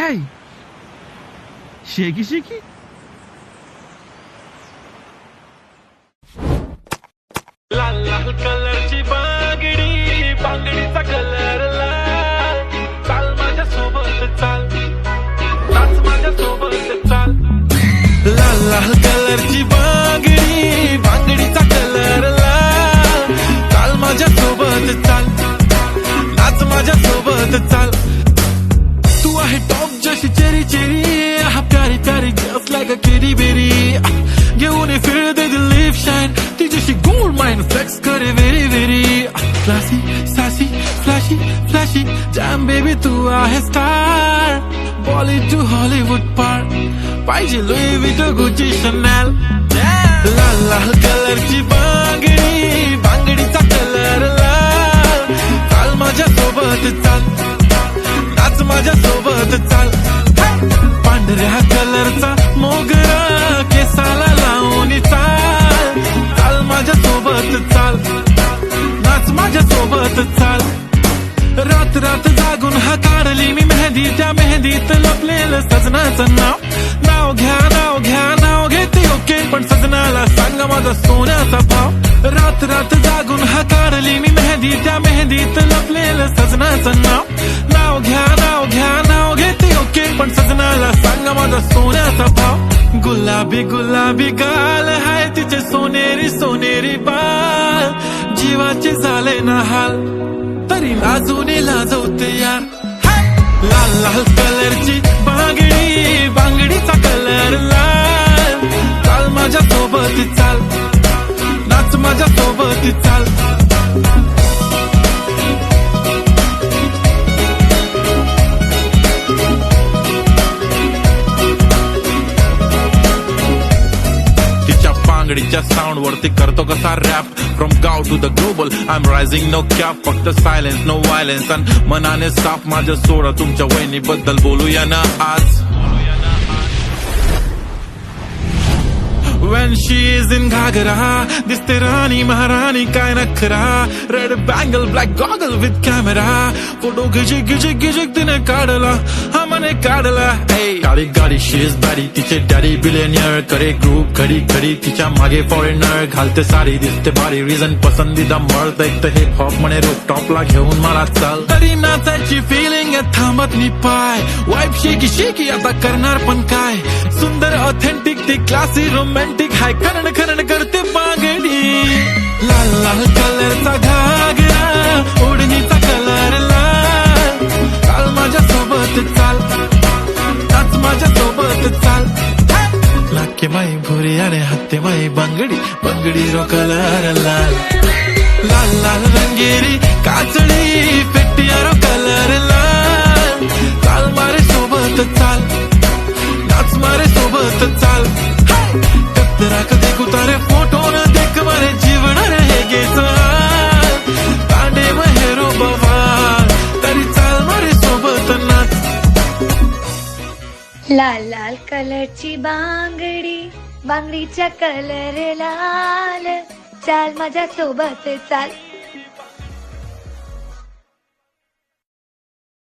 काय शेकी शेकी लाल लाल कलरची बांगडी बांगडीचा कलर लाल चाल माझ्या सोबत चाल नाच माझ्या सोबत चाल लाल लाल कलरची बांगडी बांगडीचा कलर लाल चाल माझ्या सोबत चाल नाच माझ्या सोबत चाल तू आहे टॉप जशी चेरी चेरी हा प्यारी प्यारी जस्ट लाईक अ केरी बेरी घेऊन फिर दे दिल लिप शाईन तुझ्याशी गोल्ड माइन फ्लेक्स करे very very classy sassy flashy flashy jam baby तू आहे स्टार बॉलीवुड टू हॉलीवुड पार पाहिजे लुई विटो गुची शनेल लाल लाल कलरची बांगडी बांगडीचा कलर लाल चाल माझ्या सोबत चाल नाच माझ्या सोबत चाल पांढऱ्या कलरचा मोगरा केसाला लावून चाल चाल माझ्या सोबत चाल नाच माझ्या सोबत चाल रात रात जागून हा काढली मी मेहंदी त्या मेहंदीत लपलेलं सजनाचं नाव नाव घ्या नाव घ्या नाव घेते ओके पण सजनाला सांगा माझा सोन्याचा भाव रात रात जागून हा काढली मी मेहंदी त्या मेहंदीत लपलेलं सजनाचं नाव घ्या नाव घेते ओके पण सजनाला सांगा माझा सोन्याचा भाव गुलाबी गुलाबी गाल हाय तिचे सोनेरी सोनेरी बाल जीवाचे झाले ना हाल तरी लाजून लाजवते यार लाल लाल कलरची बांगडी बांगडीचा कलर लाल चाल माझ्या सोबत चाल नाच माझ्या सोबत चाल बांगडीच्या साऊंड वरती करतो कसा रॅप फ्रॉम गाव to the global I am rising no cap फक्त सायलेन्स नो व्हायलेन्स आणि मनाने साफ माझं सोडा तुमच्या वहिनीबद्दल बोलूया ना आज When she is in घागरा दिसते राणी महाराणी काय नखरा red bangle black goggle with camera photo गिजिक गिजिक गिजिक तिने काढला हा मने काढला काळी गाडी शी इज बॅडी तिचे डॅडी बिलियनियर करे ग्रुप खडी खडी तिच्या मागे फॉरेनर घालते साडी दिसते भारी रिझन पसंदीदा मळत एक तर हिप हॉप म्हणे रूफटॉपला घेऊन मला चाल तरी नाचायची फिलिंग थांबत नि पाय वाईफ शेकी शेकी आता करणार पण काय सुंदर ऑथेंटिक ती क्लासी रोमॅन्टिक हाय करण करण करते बांगडी लाल लाल कलरचा घागरा ओढणीचा कलर लाल चाल माझ्या सोबत चाल नाच माझ्या सोबत चाल लाके माई भुरी आणि हत्ते माई बांगडी बांगडी रो कलर लाल लाल लाल रंगेरी काचळी पेटिया रो कलर लाल चाल मारे सोबत चाल नाच मारे सोबत चाल तेरा कधी कुतारे फोटो न देख मारे जीवन रहेगे चाल तांडे महेरो बवाल तरी चाल मारे सोबत नाच लाल लाल कलरची बांगडी बांगडीचा कलर लाल चाल माझ्या सोबत चाल